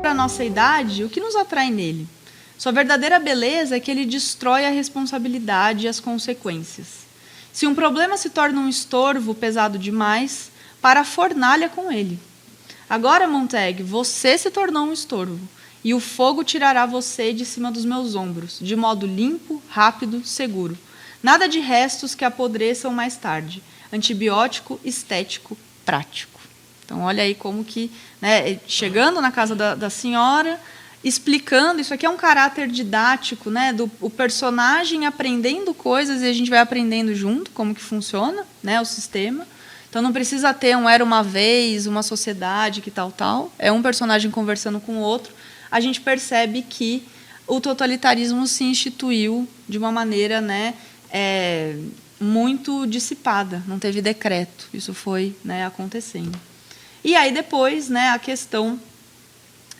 para a nossa idade, o que nos atrai nele? Sua verdadeira beleza é que ele destrói a responsabilidade e as consequências. Se um problema se torna um estorvo pesado demais, para a fornalha com ele. Agora, Montag, você se tornou um estorvo, e o fogo tirará você de cima dos meus ombros, de modo limpo, rápido, seguro. Nada de restos que apodreçam mais tarde. Antibiótico, estético, prático. Então, olha aí como que, né, chegando na casa da senhora, explicando, isso aqui é um caráter didático, né, o personagem aprendendo coisas e a gente vai aprendendo junto como que funciona, né, o sistema. Então, não precisa ter um era uma vez, uma sociedade, que tal. É um personagem conversando com o outro. A gente percebe que o totalitarismo se instituiu de uma maneira, né, muito dissipada. Não teve decreto. Isso foi, né, acontecendo. E aí, depois, né, a questão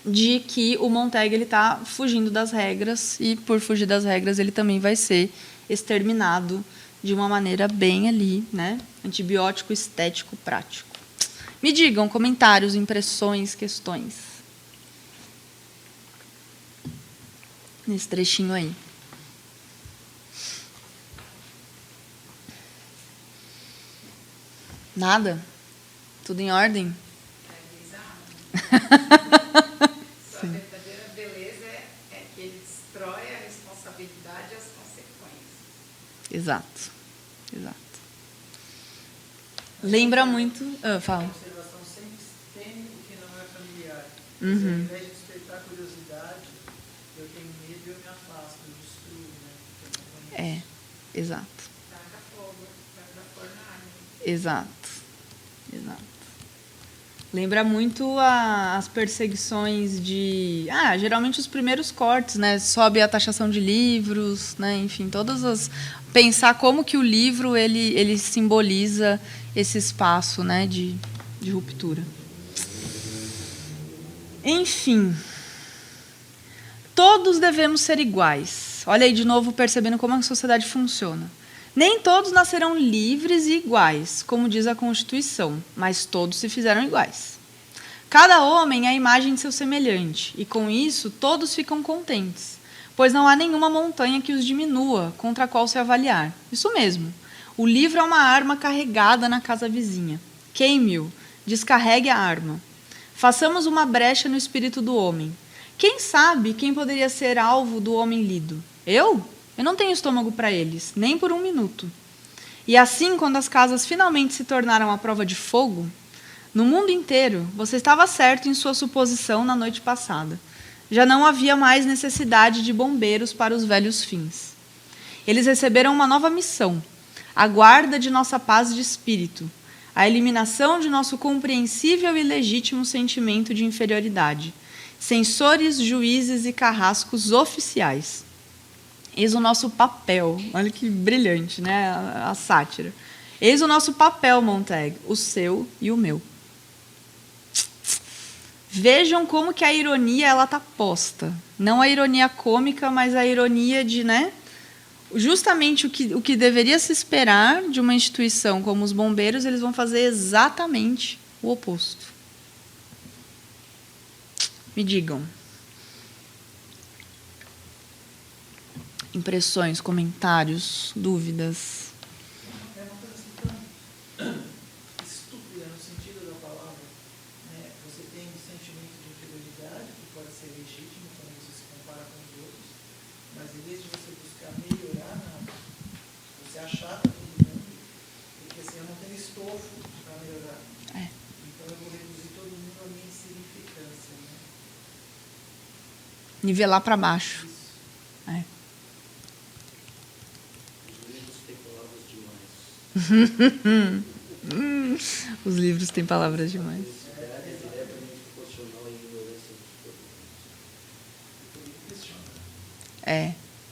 de que o Montag está fugindo das regras e, por fugir das regras, ele também vai ser exterminado de uma maneira bem ali, né? Antibiótico, estético, prático. Me digam comentários, impressões, questões. Nesse trechinho aí. Nada? Tudo em ordem? Sua verdadeira beleza é que ele destrói a responsabilidade e as consequências. Exato. Lembra muito... fala. A observação sempre teme o que não é familiar. Ao invés de despertar curiosidade, eu tenho medo e eu me afasto, eu destruo, né? Exato. Taca fogo, taca fornalha. Exato. Lembra muito as perseguições de... geralmente os primeiros cortes, né? Sobe a taxação de livros, né? Enfim, todas as... Pensar como que o livro ele simboliza esse espaço, né, de ruptura. Enfim. Todos devemos ser iguais. Olha aí de novo percebendo como a sociedade funciona. Nem todos nascerão livres e iguais, como diz a Constituição, mas todos se fizeram iguais. Cada homem é a imagem de seu semelhante, e com isso todos ficam contentes, pois não há nenhuma montanha que os diminua, contra a qual se avaliar. Isso mesmo, o livro é uma arma carregada na casa vizinha. Queime-o, descarregue a arma. Façamos uma brecha no espírito do homem. Quem sabe quem poderia ser alvo do homem lido? Eu? Eu não tenho estômago para eles, nem por um minuto. E assim, quando as casas finalmente se tornaram a prova de fogo, no mundo inteiro, você estava certo em sua suposição na noite passada. Já não havia mais necessidade de bombeiros para os velhos fins. Eles receberam uma nova missão, a guarda de nossa paz de espírito, a eliminação de nosso compreensível e legítimo sentimento de inferioridade, censores, juízes e carrascos oficiais. Eis o nosso papel. Olha que brilhante, né? A sátira. Eis o nosso papel, Montag, o seu e o meu. Vejam como que a ironia ela tá posta. Não a ironia cômica, mas a ironia de, né? Justamente o que deveria se esperar de uma instituição como os bombeiros, eles vão fazer exatamente o oposto. Me digam. Impressões, comentários, dúvidas. É uma coisa assim tão estúpida no sentido da palavra. Né? Você tem um sentimento de inferioridade, que pode ser legítimo quando você se compara com os outros, mas em vez de você buscar melhorar nada, você achata todo mundo, porque assim, eu não tenho estofo para melhorar. Então eu vou reduzir todo mundo à minha insignificância. Né? Nivelar para baixo. Isso. Os livros têm palavras demais.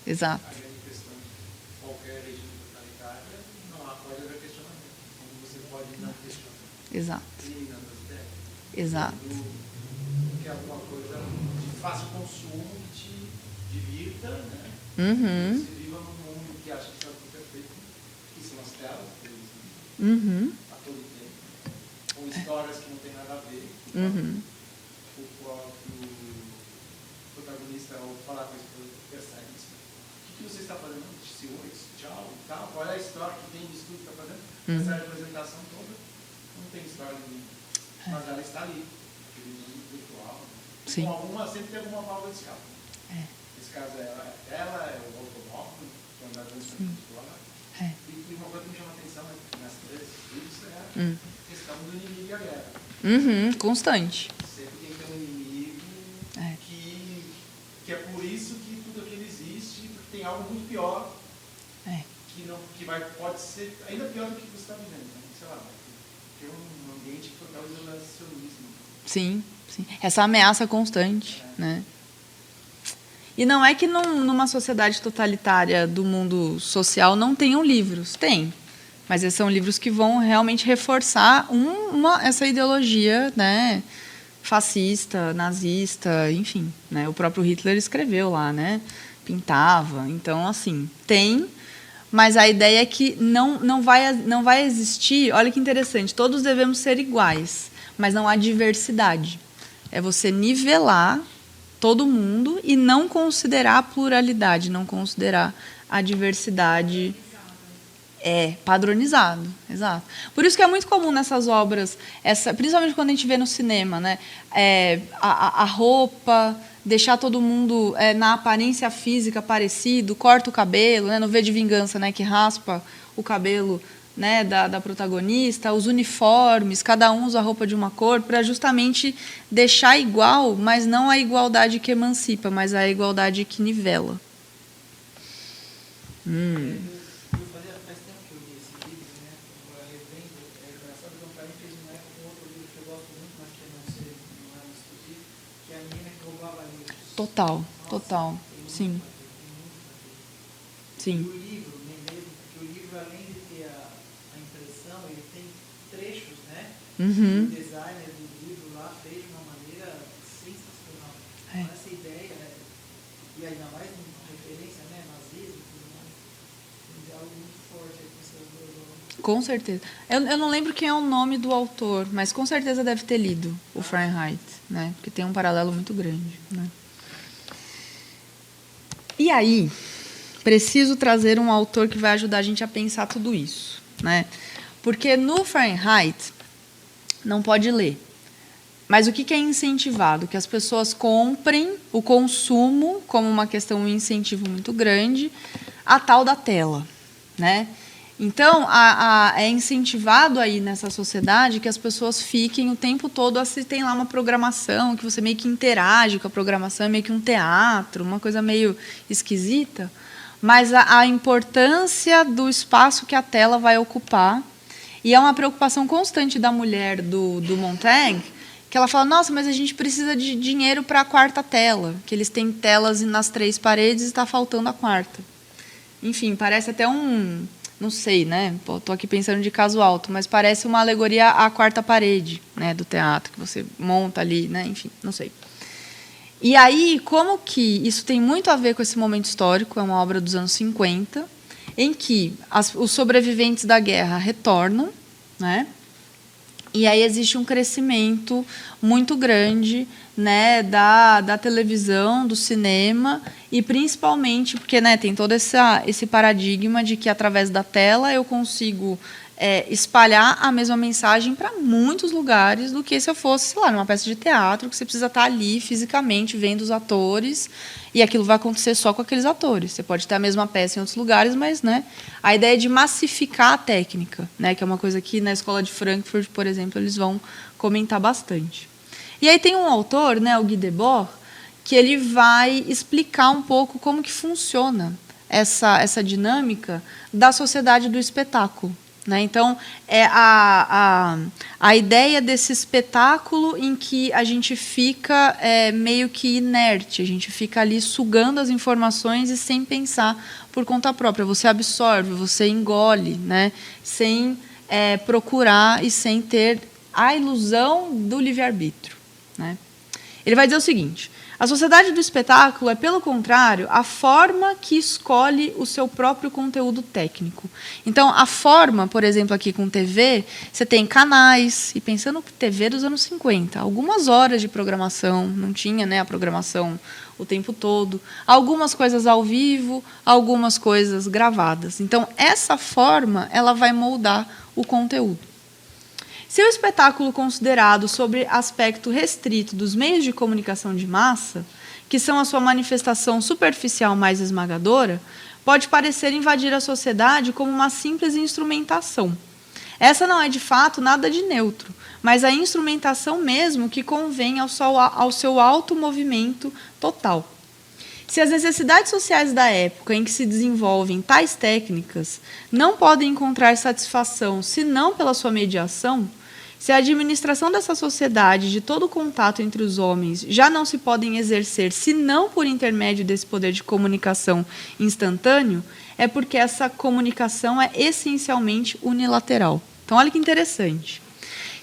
Exato. Qualquer regime totalitário, não pode haver questionamento. Como você pode não questionar? Exato. Eliminando as ideias. Exato. Que é alguma coisa de fácil consumo que te divirta, né? Uhum. Você viva num mundo que acha que está tudo perfeito, que são as telas, Uhum. a todo tempo, com histórias que não tem nada a ver, Uhum. o próprio está fazendo, tchau, tal, qual é a história que tem disso tudo que está fazendo? Essa representação toda não tem história nenhuma. Mas ela está ali, aquele mundo virtual. Sim. Sempre tem alguma válvula de escape. Nesse caso é o automóvel, que é um transmissão virtual. E uma coisa que me chama a atenção nas três livros é a questão do inimigo e a guerra. Constante. Sempre tem que ter um inimigo que é por isso que tudo aquilo existe, porque tem algo muito pior pode ser ainda pior do que você está vivendo. Então, sei lá, tem um ambiente total isolacionismo. Sim. Essa ameaça constante, né? E não é que numa sociedade totalitária do mundo social não tenham livros. Tem. Mas esses são livros que vão realmente reforçar essa ideologia, né, fascista, nazista, enfim. Né? O próprio Hitler escreveu lá, né? Pintava. Então, assim, tem... Mas a ideia é que não vai existir... Olha que interessante. Todos devemos ser iguais, mas não há diversidade. É você nivelar todo mundo e não considerar a pluralidade, não considerar a diversidade. Padronizado, exato. Por isso que é muito comum nessas obras, principalmente quando a gente vê no cinema, né, a roupa, deixar todo mundo na aparência física parecido, corta o cabelo, né, no V de Vingança, né, que raspa o cabelo, né, da protagonista, os uniformes, cada um usa a roupa de uma cor, para justamente deixar igual, mas não a igualdade que emancipa, mas a igualdade que nivela. Faz tempo que eu li esse livro, né? Agora revendo, é engraçado, o Pai fez uma época com outro livro que eu gosto muito, mas que não é um exclusivo, que é A Menina que Roubava Livros. Total. Sim. E o livro, nem mesmo, porque o livro, além de ter a impressão, ele tem trechos, né? O designer do livro lá fez de uma maneira sensacional. Então, essa ideia, né? E ainda mais uma referência, né? Nazismo, tudo mais. É algo muito forte aí com essas duas obras. Com certeza. Eu não lembro quem é o nome do autor, mas com certeza deve ter lido o Fahrenheit, né? Porque tem um paralelo muito grande, né? E aí, preciso trazer um autor que vai ajudar a gente a pensar tudo isso, né? Porque no Fahrenheit não pode ler. Mas o que é incentivado? Que as pessoas comprem o consumo como uma questão, um incentivo muito grande, a tal da tela, né? Então, é incentivado aí nessa sociedade que as pessoas fiquem o tempo todo, tem lá uma programação, que você meio que interage com a programação, é meio que um teatro, uma coisa meio esquisita, mas a importância do espaço que a tela vai ocupar, e é uma preocupação constante da mulher do Montag, que ela fala, nossa, mas a gente precisa de dinheiro para a quarta tela, que eles têm telas nas 3 paredes e está faltando a quarta. Enfim, parece até não sei, né? Estou aqui pensando de caso alto, mas parece uma alegoria à quarta parede, né, do teatro, que você monta ali, né? Enfim, não sei. E aí, como que isso tem muito a ver com esse momento histórico, é uma obra dos anos 50, em que os sobreviventes da guerra retornam, né? E aí existe um crescimento muito grande, né, da televisão, do cinema, e principalmente porque, né, tem todo esse paradigma de que através da tela eu consigo espalhar a mesma mensagem para muitos lugares do que se eu fosse, sei lá, numa peça de teatro, que você precisa estar ali fisicamente vendo os atores, e aquilo vai acontecer só com aqueles atores. Você pode ter a mesma peça em outros lugares, mas, né, a ideia é de massificar a técnica, né, que é uma coisa que na Escola de Frankfurt, por exemplo, eles vão comentar bastante. E aí tem um autor, né, o Guy Debord, que ele vai explicar um pouco como que funciona essa dinâmica da sociedade do espetáculo. Né? Então, é a ideia desse espetáculo em que a gente fica meio que inerte, a gente fica ali sugando as informações e sem pensar por conta própria. Você absorve, você engole, né? Sem procurar e sem ter a ilusão do livre-arbítrio. Né? Ele vai dizer o seguinte, A sociedade do espetáculo é, pelo contrário, a forma que escolhe o seu próprio conteúdo técnico. Então, a forma, por exemplo, aqui com TV, você tem canais, e pensando que TV dos anos 50, algumas horas de programação, não tinha, né, a programação o tempo todo, algumas coisas ao vivo, algumas coisas gravadas. Então, essa forma ela vai moldar o conteúdo. Se o espetáculo considerado sobre aspecto restrito dos meios de comunicação de massa, que são a sua manifestação superficial mais esmagadora, pode parecer invadir a sociedade como uma simples instrumentação. Essa não é, de fato, nada de neutro, mas a instrumentação mesmo que convém ao seu automovimento total. Se as necessidades sociais da época em que se desenvolvem tais técnicas não podem encontrar satisfação senão pela sua mediação, se a administração dessa sociedade de todo o contato entre os homens já não se podem exercer senão por intermédio desse poder de comunicação instantâneo, é porque essa comunicação é essencialmente unilateral. Então, olha que interessante.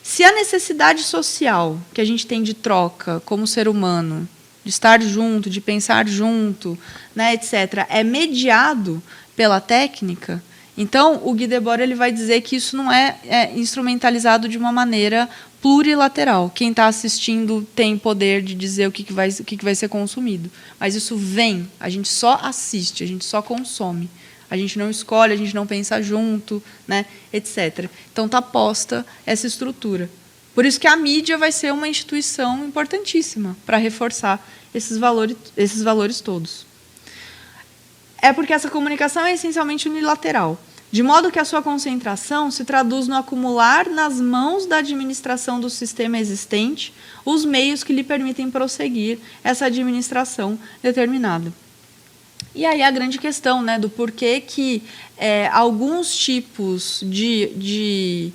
Se a necessidade social que a gente tem de troca como ser humano, de estar junto, de pensar junto, né, etc., é mediado pela técnica, então o Guy Debord ele vai dizer que isso não é instrumentalizado de uma maneira plurilateral. Quem está assistindo tem poder de dizer o que vai ser consumido. Mas isso vem, a gente só assiste, a gente só consome. A gente não escolhe, a gente não pensa junto, né, etc. Então está posta essa estrutura. Por isso que a mídia vai ser uma instituição importantíssima para reforçar esses valores todos. É porque essa comunicação é essencialmente unilateral, de modo que a sua concentração se traduz no acumular nas mãos da administração do sistema existente os meios que lhe permitem prosseguir essa administração determinada. E aí a grande questão, né, do porquê que alguns tipos de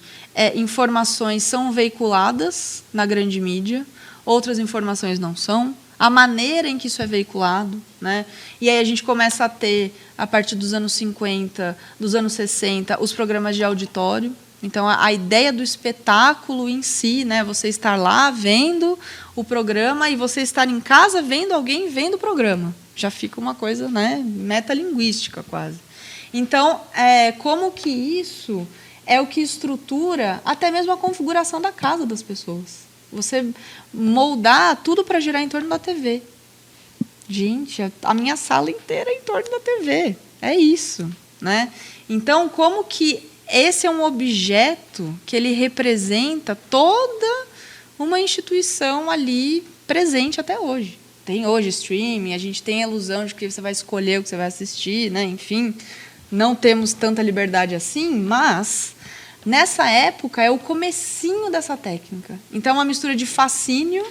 informações são veiculadas na grande mídia, outras informações não são, a maneira em que isso é veiculado, né? E aí a gente começa a ter, a partir dos anos 50, dos anos 60, os programas de auditório. Então, a ideia do espetáculo em si, né, você estar lá vendo o programa e você estar em casa vendo alguém vendo o programa. Já fica uma coisa, né, metalinguística quase. Então, como que isso é o que estrutura até mesmo a configuração da casa das pessoas? Você moldar tudo para girar em torno da TV. Gente, a minha sala inteira é em torno da TV. É isso, né? Então, como que esse é um objeto que ele representa toda uma instituição ali presente até hoje. Tem hoje streaming, a gente tem a ilusão de que você vai escolher o que você vai assistir, né? Enfim, não temos tanta liberdade assim, mas nessa época é o comecinho dessa técnica. Então, é uma mistura de fascínio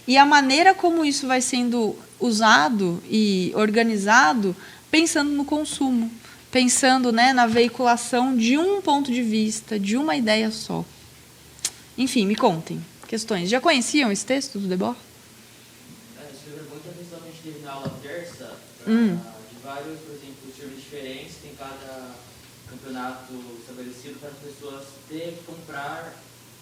e a maneira como isso vai sendo usado e organizado pensando no consumo, pensando, né, na veiculação de um ponto de vista, de uma ideia só. Enfim, me contem. Questões. Já conheciam esse texto do Debord? Escrever muito a questão que a gente teve na aula terça, de vários, por exemplo, times diferentes, tem cada campeonato estabelecido para as pessoas terem que comprar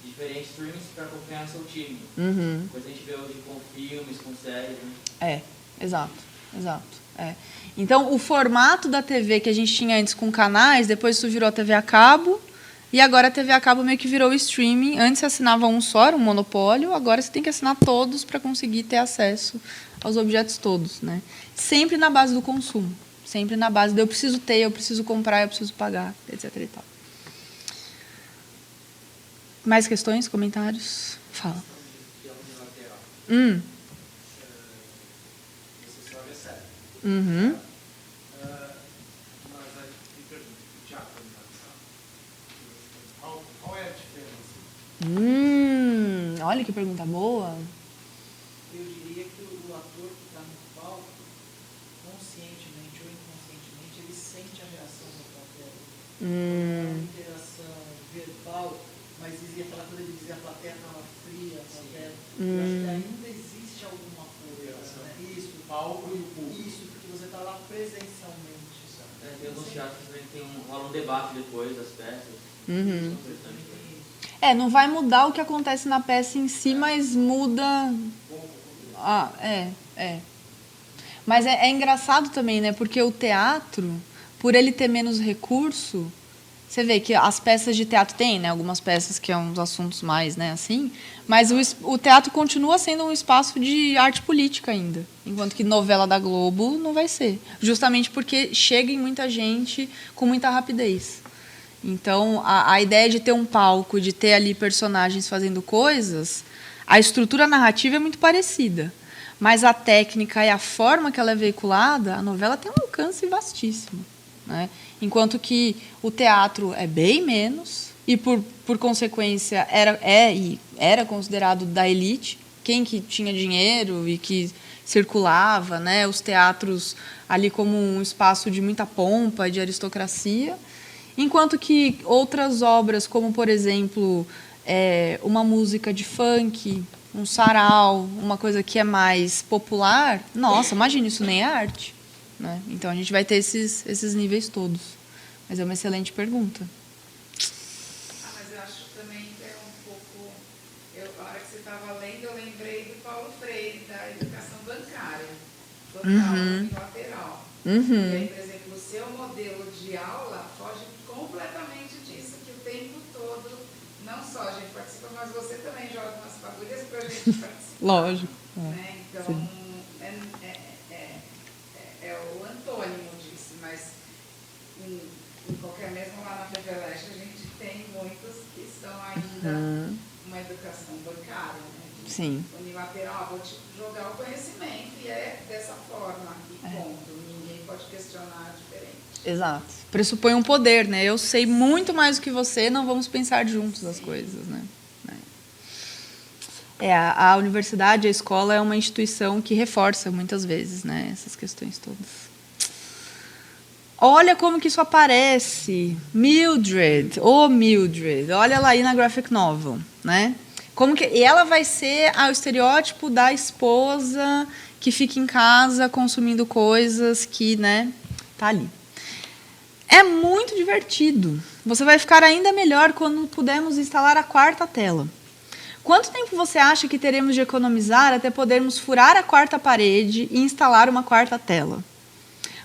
diferentes streams para acompanhar seu time. Depois a gente vê hoje com filmes, com séries. Né? Exato. Então, o formato da TV que a gente tinha antes com canais, depois isso virou a TV a cabo, e agora a TV a cabo meio que virou streaming. Antes você assinava um só, era um monopólio, agora você tem que assinar todos para conseguir ter acesso aos objetos todos, né? Sempre na base do consumo, sempre na base de eu preciso ter, eu preciso comprar, eu preciso pagar, etc. e tal. Mais questões, comentários? Fala. Mas aí me pergunto, o teatro animação, qual é a diferença? Olha que pergunta boa. Eu diria que o ator que está no palco, conscientemente ou inconscientemente, ele sente a reação da plateia. Uma interação verbal, mas dizia aquela coisa de dizer a plateia estava fria, a plateia. Eu acho que ainda existe alguma coisa, né? Isso, o palco e o público. Isso, porque você está lá presencialmente. Tem alguns teatros também que rola um debate depois das peças. Não vai mudar o que acontece na peça em si, mas muda. Mas é engraçado também, né? Porque o teatro, por ele ter menos recurso, você vê que as peças de teatro tem, né? Algumas peças que é uns assuntos mais, né? Assim, mas o teatro continua sendo um espaço de arte política ainda, enquanto que novela da Globo não vai ser, justamente porque chega em muita gente com muita rapidez. Então, a ideia de ter um palco, de ter ali personagens fazendo coisas, a estrutura narrativa é muito parecida. Mas a técnica e a forma que ela é veiculada, a novela tem um alcance vastíssimo, né? Enquanto que o teatro é bem menos e, por consequência, era considerado da elite, quem que tinha dinheiro e que circulava, né? Os teatros ali como um espaço de muita pompa, de aristocracia. Enquanto que outras obras, como, por exemplo, uma música de funk, um sarau, uma coisa que é mais popular, nossa, imagina, isso nem é arte, né? Então, a gente vai ter esses níveis todos. Mas é uma excelente pergunta. Mas eu acho também que é um pouco... a hora que você estava lendo, eu lembrei do Paulo Freire, da educação bancária, total, unilateral. E aí, por exemplo, o seu modelo de aula foge completamente disso, que o tempo todo, não só a gente participa, mas você também joga umas fagulhas para a gente participar. Lógico. Né? Então, é o antônimo disso, mas em qualquer, mesmo lá na FEVELESH, a gente tem muitos que estão ainda uma educação bancária, né? Sim. Unilateral, vou te jogar o conhecimento e é dessa forma, e ponto. Ninguém pode questionar diferente. Exato. Pressupõe um poder, né? Eu sei muito mais do que você, não vamos pensar juntos as coisas, né? A universidade, a escola é uma instituição que reforça muitas vezes, né, essas questões todas. Olha como que isso aparece. Mildred, Mildred, olha ela aí na graphic novel, né? E ela vai ser o estereótipo da esposa que fica em casa consumindo coisas que, né, tá ali. É muito divertido. Você vai ficar ainda melhor quando pudermos instalar a 4ª tela. Quanto tempo você acha que teremos de economizar até podermos furar a 4ª parede e instalar uma 4ª tela?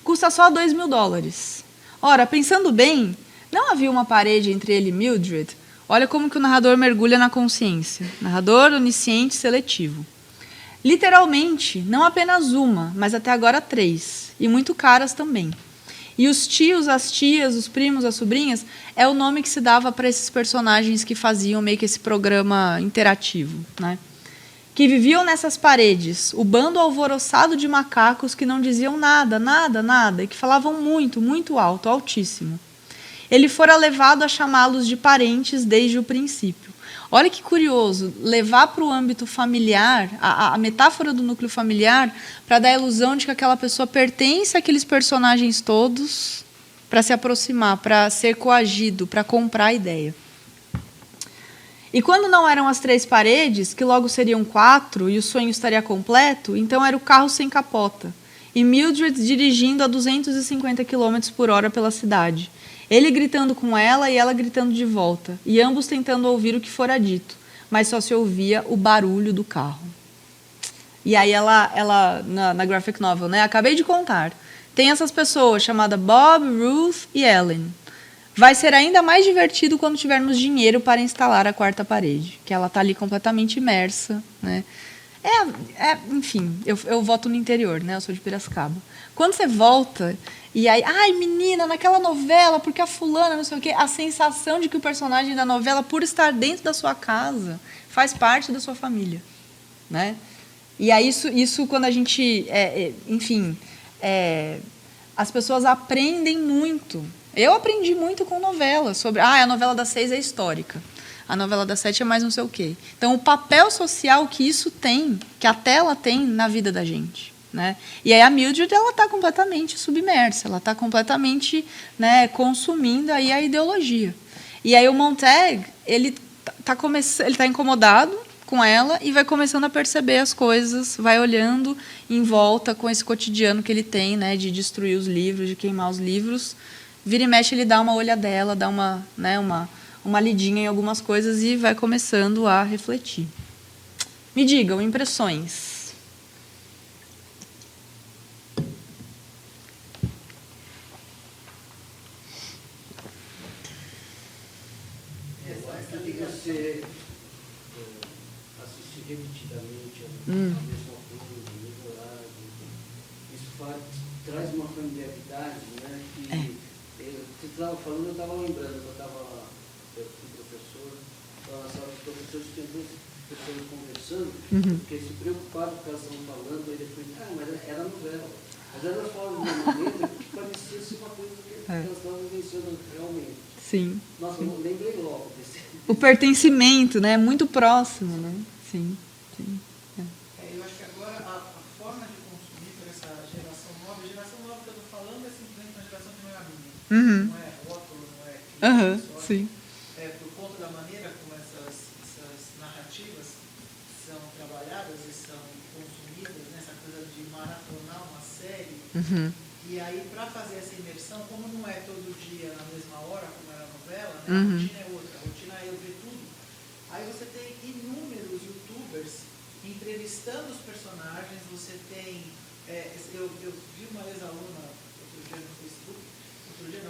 Custa só $2.000. Ora, pensando bem, não havia uma parede entre ele e Mildred? Olha como que o narrador mergulha na consciência. Narrador onisciente seletivo. Literalmente, não apenas uma, mas até agora 3. E muito caras também. E os tios, as tias, os primos, as sobrinhas, é o nome que se dava para esses personagens que faziam meio que esse programa interativo, né? Que viviam nessas paredes, o bando alvoroçado de macacos que não diziam nada, nada, nada, e que falavam muito, muito alto, altíssimo. Ele fora levado a chamá-los de parentes desde o princípio. Olha que curioso, levar para o âmbito familiar, a metáfora do núcleo familiar, para dar a ilusão de que aquela pessoa pertence àqueles personagens todos, para se aproximar, para ser coagido, para comprar a ideia. E quando não eram as 3 paredes, que logo seriam 4 e o sonho estaria completo, então era o carro sem capota. E Mildred dirigindo a 250 km por hora pela cidade. Ele gritando com ela e ela gritando de volta, e ambos tentando ouvir o que fora dito, mas só se ouvia o barulho do carro. E aí ela na graphic novel, né? Acabei de contar. Tem essas pessoas chamadas Bob, Ruth e Ellen. Vai ser ainda mais divertido quando tivermos dinheiro para instalar a 4ª parede, que ela está ali completamente imersa, né? Enfim, eu voto no interior, né? Eu sou de Piracicaba. Quando você volta e aí, ai, menina, naquela novela, porque a fulana, não sei o quê, a sensação de que o personagem da novela, por estar dentro da sua casa, faz parte da sua família, né? E aí isso quando a gente, as pessoas aprendem muito. Eu aprendi muito com novelas sobre, a novela das 6 é histórica. A novela das 7 é mais não sei o quê. Então, o papel social que isso tem, que a tela tem na vida da gente, né? E aí a Mildred, ela está completamente submersa, ela está completamente, né, consumindo aí a ideologia. E aí o Montag, ele tá incomodado com ela e vai começando a perceber as coisas, vai olhando em volta com esse cotidiano que ele tem, né, de destruir os livros, de queimar os livros. Vira e mexe, ele dá uma olhadela, dá uma lidinha em algumas coisas e vai começando a refletir. Me digam, impressões. repetidamente a mesma coisa, no mesmo horário. Isso traz uma familiaridade, né? Que você estava falando, eu estava lembrando, eu fui professor, estava na sala de professores, tinha duas pessoas conversando, porque se preocupavam com o que elas estavam falando, aí depois, mas era novela. Mas elas falam de uma maneira que parecia ser uma coisa que elas estavam mencionando realmente. Sim. Nossa, eu lembrei logo desse. O pertencimento, né? Muito próximo, né? Sim. Eu acho que agora a forma de consumir por essa geração nova que eu estou falando é simplesmente uma geração que não é a minha. Não é rótulo, não é crítica, Sim. Por conta da maneira como essas narrativas são trabalhadas e são consumidas, nessa coisa de maratonar uma série. E aí, para fazer essa imersão, como não é todo dia na mesma hora, como era a novela, né? A rotina é outra, a rotina é eu ver tudo. Aí você tem inúmeros youtubers entrevistando os personagens, você tem... eu vi uma ex-aluna outro dia no Facebook,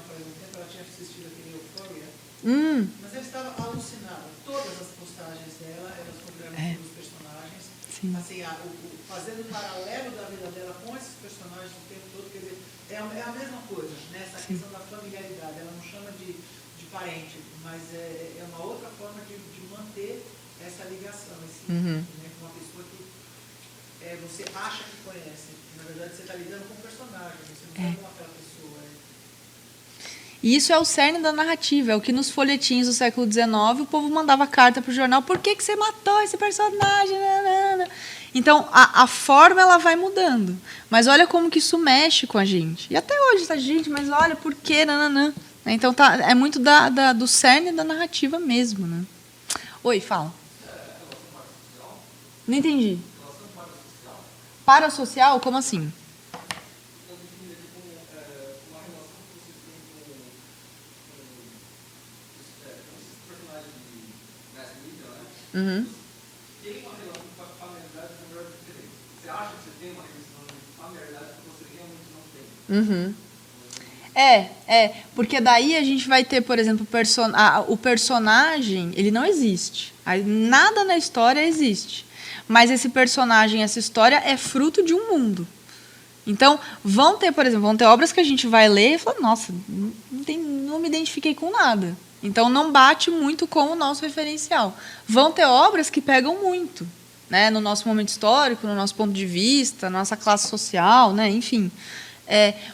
faz um tempo, ela tinha assistido aquele Euphoria, mas ela estava alucinada. Todas as postagens dela eram sobre os personagens, assim, fazendo paralelo da vida dela com esses personagens o tempo todo, quer dizer, é a mesma coisa, né? Essa questão da familiaridade, ela não chama de parente, mas é uma outra forma de manter essa ligação, né, com uma pessoa que você acha que conhece, na verdade você está lidando com um personagem, você não está com aquela pessoa. E isso é o cerne da narrativa, é o que nos folhetins do século XIX o povo mandava carta para o jornal, por que você matou esse personagem? Então, a forma ela vai mudando, mas olha como que isso mexe com a gente. E até hoje, tá, gente, mas olha, por quê? Então, é muito do cerne da narrativa mesmo. Né? Oi, fala. Não entendi. Parasocial? Como assim? Tem uma relação com a familiaridade melhor do que tem. Você acha que você tem uma relação de familiaridade que você realmente não tem. Porque daí a gente vai ter, por exemplo, o personagem, ele não existe. Nada na história existe. Mas esse personagem, essa história é fruto de um mundo. Então, vão ter obras que a gente vai ler e falar, nossa, não me identifiquei com nada. Então, não bate muito com o nosso referencial. Vão ter obras que pegam muito, né, no nosso momento histórico, no nosso ponto de vista, na nossa classe social, né, enfim.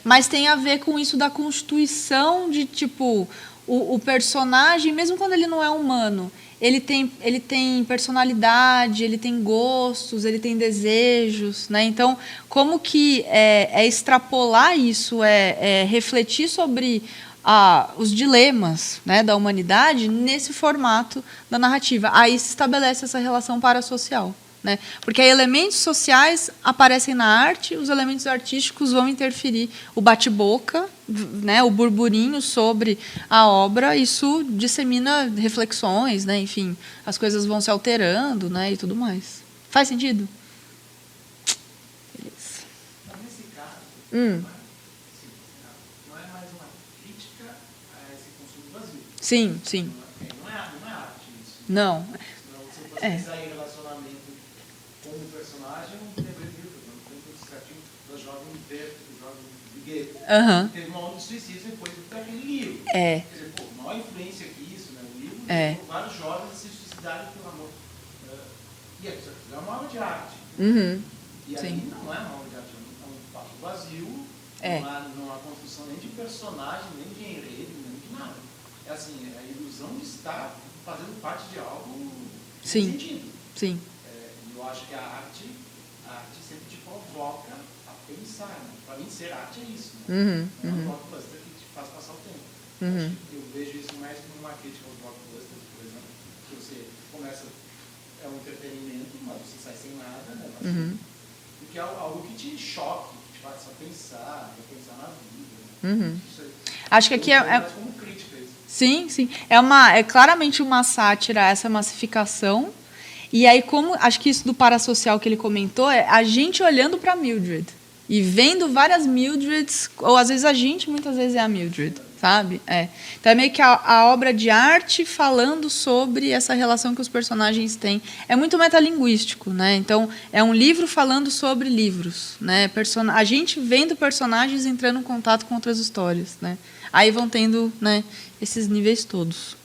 Mas tem a ver com isso da constituição de, tipo, o personagem, mesmo quando ele não é humano, ele tem personalidade, ele tem gostos, ele tem desejos. Né? Então, como que extrapolar isso, refletir sobre os dilemas, né, da humanidade nesse formato da narrativa. Aí se estabelece essa relação parasocial. Né? Porque aí elementos sociais aparecem na arte, os elementos artísticos vão interferir. O bate-boca, né, o burburinho sobre a obra, isso dissemina reflexões, né? Enfim, as coisas vão se alterando, né, e tudo mais. Faz sentido? Beleza. Então, nesse caso, não é mais uma crítica a esse consumo vazio. Sim. Não é arte isso. Não. Senão, se eu fosse pensar em relacionamento com um personagem, não tem livro, não tem justificativo da jovem Berto, do jovem Vigueiro. Teve uma onda de suicídio depois daquele livro. Quer dizer, maior influência que isso, né? O livro levou vários jovens a se suicidarem pelo amor. E é uma obra de arte. E aí não é uma obra de arte, é um fato vazio, não há construção nem de personagem, nem de enredo, nem de nada. É assim, a ilusão de estar fazendo parte de algo sem sentido. Sim. Eu acho que a arte sempre te provoca a pensar. Né? Para mim, ser arte é isso. Né? É um blockbuster que te faz passar o tempo. Eu vejo isso mais como uma crítica aos blockbusters, por exemplo, que você começa, é um entretenimento, mas você sai sem nada, né? Porque é algo que te choque, que te faça pensar, repensar na vida. Isso aí. Acho que aqui mais como crítica isso. Sim. É claramente uma sátira essa massificação. E aí, acho que isso do parasocial que ele comentou é a gente olhando para Mildred e vendo várias Mildreds, ou às vezes a gente muitas vezes é a Mildred. sabe? Então é meio que a obra de arte falando sobre essa relação que os personagens têm. É muito metalinguístico, né? Então é um livro falando sobre livros, né? A gente vendo personagens entrando em contato com outras histórias, né? Aí vão tendo, né, esses níveis todos.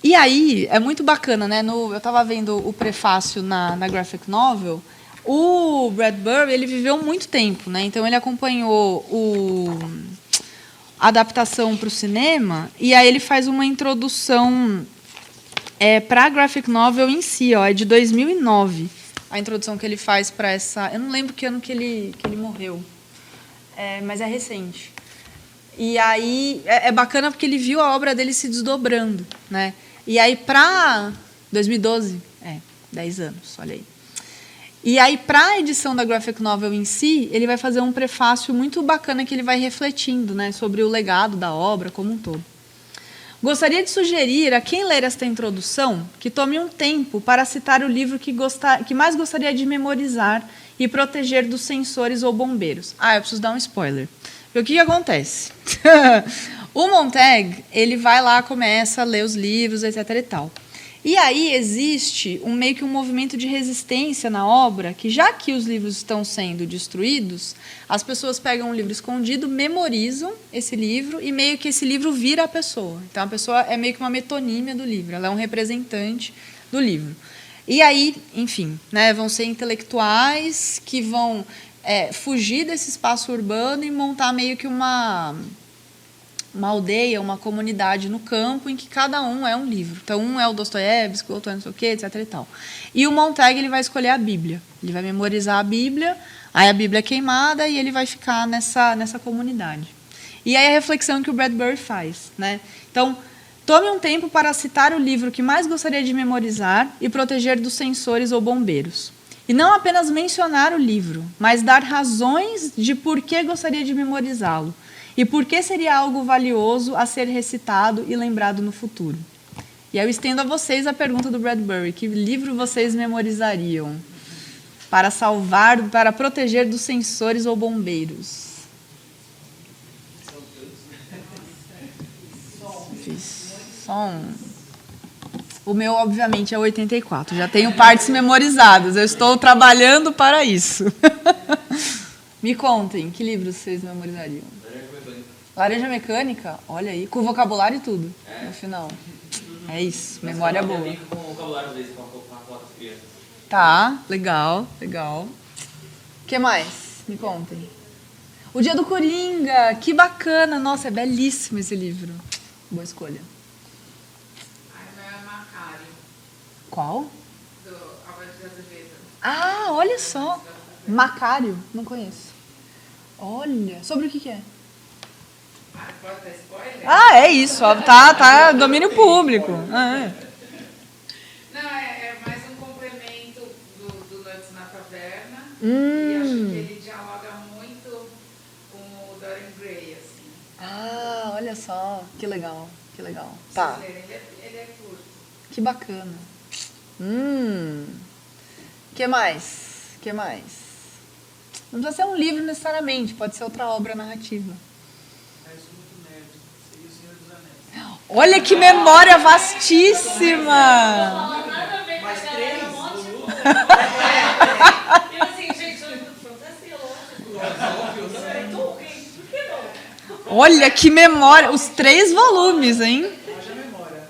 E aí é muito bacana, né? Eu estava vendo o prefácio na graphic novel. O Bradbury, ele viveu muito tempo, né? Então ele acompanhou a adaptação para o cinema, e aí ele faz uma introdução para a graphic novel em si, ó, é de 2009, a introdução que ele faz para essa... Eu não lembro que ano que ele morreu, mas é recente. E aí é bacana porque ele viu a obra dele se desdobrando, né? E aí para 2012, 10 anos, olha aí. E aí, para a edição da graphic novel em si, ele vai fazer um prefácio muito bacana que ele vai refletindo, né, sobre o legado da obra como um todo. Gostaria de sugerir a quem ler esta introdução que tome um tempo para citar o livro que mais gostaria de memorizar e proteger dos censores ou bombeiros. Eu preciso dar um spoiler. O que acontece? O Montag, ele vai lá, começa a ler os livros, etc. e tal. E aí existe meio que um movimento de resistência na obra, que já que os livros estão sendo destruídos, as pessoas pegam um livro escondido, memorizam esse livro e meio que esse livro vira a pessoa. Então a pessoa é meio que uma metonímia do livro, ela é um representante do livro. E aí, enfim, né, vão ser intelectuais que vão fugir desse espaço urbano e montar meio que uma aldeia, uma comunidade no campo em que cada um é um livro. Então, um é o Dostoiévski, o outro é não sei o quê, etc. e tal. E o Montag, ele vai escolher a Bíblia. Ele vai memorizar a Bíblia, aí a Bíblia é queimada e ele vai ficar nessa comunidade. E aí a reflexão que o Bradbury faz, né? Então, tome um tempo para citar o livro que mais gostaria de memorizar e proteger dos censores ou bombeiros. E não apenas mencionar o livro, mas dar razões de por que gostaria de memorizá-lo. E por que seria algo valioso a ser recitado e lembrado no futuro? E eu estendo a vocês a pergunta do Bradbury: que livro vocês memorizariam para salvar, para proteger dos censores ou bombeiros? Só um. O meu, obviamente, é 84. Já tenho partes memorizadas. Eu estou trabalhando para isso. Me contem, que livros vocês memorizariam? Laranja Mecânica? Olha aí, com vocabulário e tudo, no final. É isso, memória boa. Com vocabulário, às vezes, com a criança. Tá, legal. O que mais? Me contem. O Dia do Coringa, que bacana. Nossa, é belíssimo esse livro. Boa escolha. O meu é Macário, Qual? do Álvaro de Azevedo. Olha só. Macário, não conheço. Olha, sobre o que é? Pode dar spoiler? É isso, tá domínio público. Não, é mais um complemento do Noites na Taverna. E acho que ele dialoga muito com o Dorian Gray, assim. Olha só, que legal. Tá. Ele é curto. Que bacana. Que mais? Não precisa ser um livro necessariamente, pode ser outra obra narrativa. Eu sou muito nerd. Seria o Senhor dos Anéis. Olha que memória vastíssima! Mais três? Eu assim, gente, eu lembro de fantasia, lógico. Por que não? Olha que memória! Os 3 volumes, hein? Haja memória.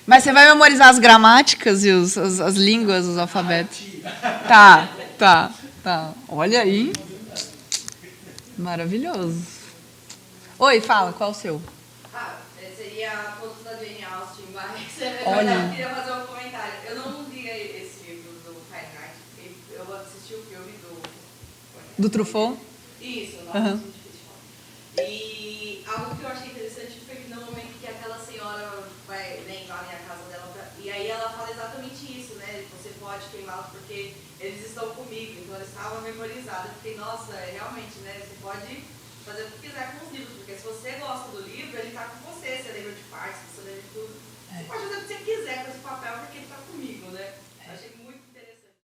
Mas você vai memorizar as gramáticas e as línguas, os alfabetos? Tá. Olha aí. Maravilhoso. Oi, fala, qual é o seu? Seria Todos da Jane Austen, mas Olha. eu queria fazer um comentário. Eu não li esse livro do Fahrenheit, eu assisti o filme Do Truffaut? Isso, não é muito difícil de falar. E algo que eu achei interessante foi que no momento que aquela senhora invade a casa dela, e aí ela fala exatamente isso, né? Você pode queimá-los porque eles estão comigo, então eles estavam memorizados. Eu fiquei, nossa, realmente, né? Você pode fazer o que quiser com os livros, porque se você gosta do livro, ele está com você lembra de partes, você lembra de tudo. Você pode fazer o que você quiser com esse papel, porque ele está comigo,